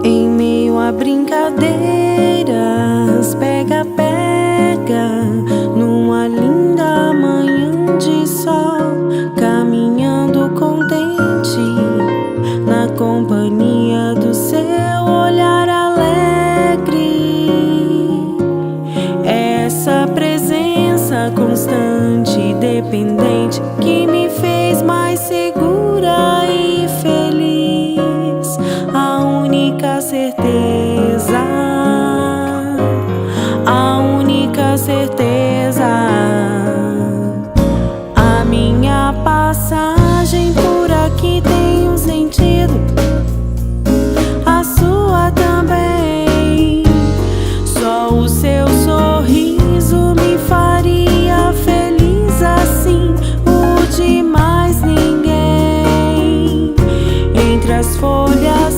Em meio a brincadeiras, pega-pega, numa linda manhã de sol, caminhando contente, na companhia do seu olhar alegre. Essa presença constante e dependente que me fez mais segura e feliz. A única certeza, a única certeza. A minha passagem por aqui tem um sentido, a sua também. Só o seu sorriso me faria feliz assim, o de mais ninguém. Entre as folhas